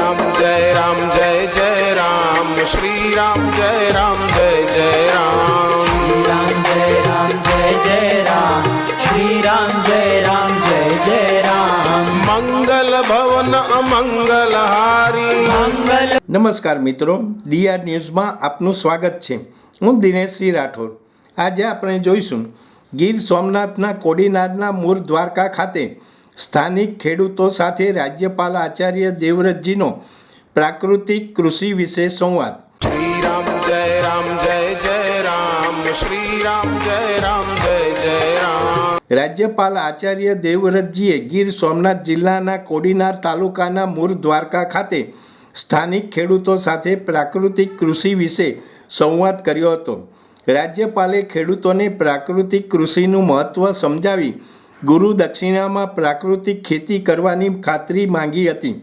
राम जय जय राम श्री राम जय जय राम राम जय जय राम श्री राम जय राम मंगल भवन अमंगल हारी मंगल। નમસ્કાર મિત્રો, ડીઆર ન્યૂઝમાં આપનું સ્વાગત છે। હું દિનેશસિંહ રાઠોડ। આજે આપણે જોઈશું ગીર સોમનાથના કોડીનારના મૂળ દ્વારકા ખાતે સ્થાનિક ખેડૂતો સાથે રાજ્યપાલ આચાર્ય દેવવ્રતજીનો પ્રાકૃતિક કૃષિ વિશે સંવાદ। श्री राम जय जय राम श्री राम जय जय राम। રાજ્યપાલ આચાર્ય દેવવ્રતજીએ ગીર સોમનાથ જિલ્લાના કોડીનાર તાલુકાના મૂળ દ્વારકા ખાતે સ્થાનિક ખેડૂતો સાથે પ્રાકૃતિક કૃષિ વિશે સંવાદ કર્યો હતો। રાજ્યપાલે ખેડૂતોને પ્રાકૃતિક કૃષિનું મહત્ત્વ સમજાવી ગુરુ દક્ષિણામાં પ્રાકૃતિક ખેતી કરવાની ખાતરી માંગી હતી।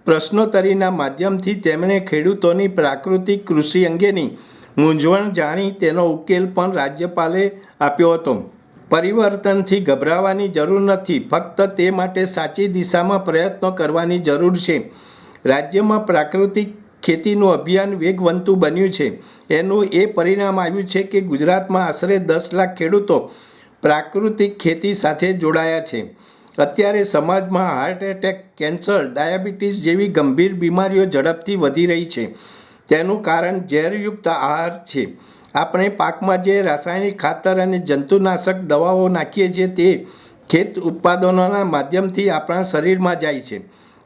પ્રશ્નોત્તરીના માધ્યમથી તેમણે ખેડૂતોની પ્રાકૃતિક કૃષિ અંગેની મૂંઝવણ જાણી તેનો ઉકેલ પણ રાજ્યપાલે આપ્યો હતો। પરિવર્તનથી ગભરાવાની જરૂર નથી, ફક્ત તે માટે સાચી દિશામાં પ્રયત્નો કરવાની જરૂર છે। રાજ્યમાં પ્રાકૃતિક ખેતીનું અભિયાન વેગવંતું બન્યું છે। એનું એ પરિણામ આવ્યું છે કે ગુજરાતમાં આશરે 10 લાખ ખેડૂતો પ્રાકૃતિક ખેતી સાથે જોડાયા છે। અત્યારે સમાજમાં હાર્ટ એટેક, કેન્સર, ડાયાબિટીસ જેવી ગંભીર બીમારીઓ ઝડપથી વધી રહી છે। તેનું કારણ ઝેરયુક્ત આહાર છે। આપણે પાકમાં જે રાસાયણિક ખાતર અને જંતુનાશક દવાઓ નાખીએ છીએ તે ખેત ઉત્પાદનોના માધ્યમથી આપણા શરીરમાં જાય છે।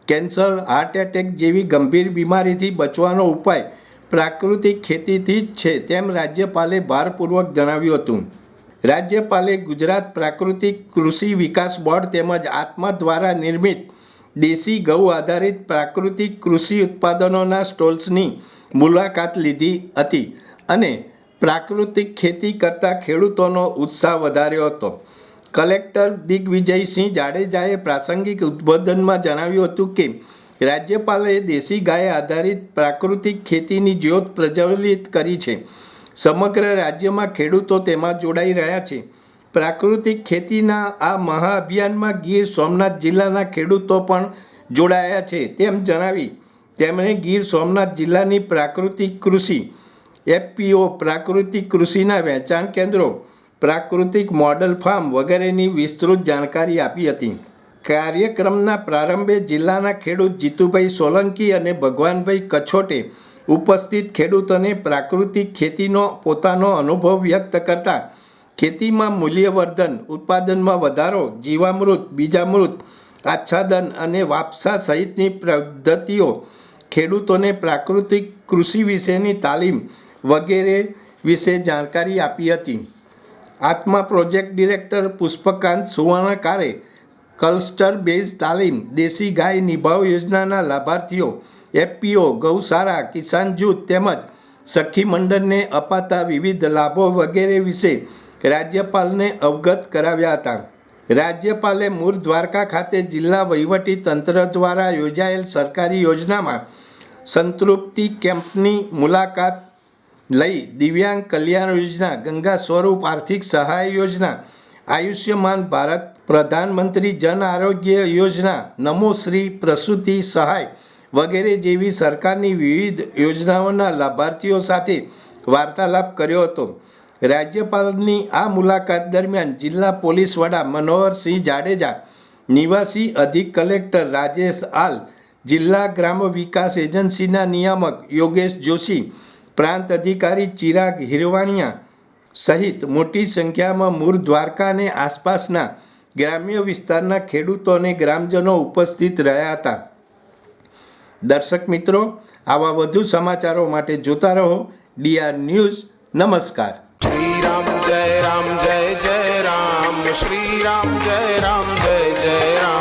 કેન્સર, હાર્ટ એટેક જેવી ગંભીર બીમારીથી બચવાનો ઉપાય પ્રાકૃતિક ખેતીથી જ છે, તેમ રાજ્યપાલે ભારપૂર્વક જણાવ્યું હતું। રાજ્યપાલે ગુજરાત પ્રાકૃતિક કૃષિ વિકાસ બોર્ડ તેમજ આત્મા દ્વારા નિર્મિત દેશી ગૌ આધારિત પ્રાકૃતિક કૃષિ ઉત્પાદનોના સ્ટોલ્સની મુલાકાત લીધી હતી અને પ્રાકૃતિક ખેતી કરતા ખેડૂતોનો ઉત્સાહ વધાર્યો હતો। કલેક્ટર દિગ્વિજયસિંહ જાડેજાએ પ્રાસંગિક ઉદ્બોધનમાં જણાવ્યું હતું કે રાજ્યપાલે દેશી ગાય આધારિત પ્રાકૃતિક ખેતીની જ્યોત પ્રજ્વલિત કરી છે। સમગ્ર રાજ્યમાં ખેડૂતો તેમાં જોડાઈ રહ્યા છે। પ્રાકૃતિક ખેતીના આ મહાઅભિયાનમાં ગીર સોમનાથ જિલ્લાના ખેડૂતો પણ જોડાયા છે તેમ જણાવી તેમણે ગીર સોમનાથ જિલ્લાની પ્રાકૃતિક કૃષિ એફપીઓ, પ્રાકૃતિક કૃષિના વેચાણ કેન્દ્રો, પ્રાકૃતિક મોડલ ફાર્મ વગેરેની વિસ્તૃત જાણકારી આપી હતી। કાર્યક્રમના પ્રારંભે જિલ્લાના ખેડૂત જીતુભાઈ સોલંકી અને ભગવાનભાઈ કછોટે ઉપસ્થિત ખેડૂતોને પ્રાકૃતિક ખેતીનો પોતાનો અનુભવ વ્યક્ત કરતા ખેતીમાં મૂલ્યવર્ધન, ઉત્પાદનમાં વધારો, જીવામૃત, બીજામૃત, આચ્છાદન અને વાપસા સહિતની પદ્ધતિઓ, ખેડૂતોને પ્રાકૃતિક કૃષિ વિશેની તાલીમ વગેરે વિશે જાણકારી આપી હતી। આત્મા પ્રોજેક્ટ ડિરેક્ટર પુષ્પકાંત સુવર્ણકારે ક્લસ્ટર બેઝ તાલીમ, દેશી ગાય નિભાવ યોજનાના લાભાર્થીઓ, એફપીઓ, ગૌશાળા, કિસાન જૂથ તેમજ સખી મંડળને અપાતા વિવિધ લાભો વગેરે વિશે રાજ્યપાલને અવગત કરાવ્યા હતા। રાજ્યપાલે મૂળ દ્વારકા ખાતે જિલ્લા વહીવટી તંત્ર દ્વારા યોજાયેલ સરકારી યોજનામાં સંતૃપ્તિ કેમ્પની મુલાકાત લઈ દિવ્યાંગ કલ્યાણ યોજના, ગંગા સ્વરૂપ આર્થિક સહાય યોજના, આયુષ્યમાન ભારત પ્રધાનમંત્રી જન આરોગ્ય યોજના, નમો શ્રી પ્રસૂતિ સહાય વગેરે જેવી સરકારની વિવિધ યોજનાઓના લાભાર્થીઓ સાથે વાર્તાલાપ કર્યો હતો। રાજ્યપાલની આ મુલાકાત દરમિયાન જિલ્લા પોલીસ વડા મનોહરસિંહ જાડેજા, નિવાસી અધિક કલેક્ટર રાજેશ આલ, જિલ્લા ગ્રામ વિકાસ એજન્સીના નિયામક યોગેશ જોશી, પ્રાંત અધિકારી ચિરાગ હિરવાણિયા સહિત મોટી સંખ્યામાં મૂળ દ્વારકા અને આસપાસના ગ્રામ્ય વિસ્તારના ખેડૂતો અને ગ્રામજનો ઉપસ્થિત રહ્યા હતા। દર્શક મિત્રો, આવા વધુ સમાચારો માટે જોતા રહો ડીઆર ન્યૂઝ। નમસ્કાર। श्री राम जय जय राम श्री राम जय जय राम।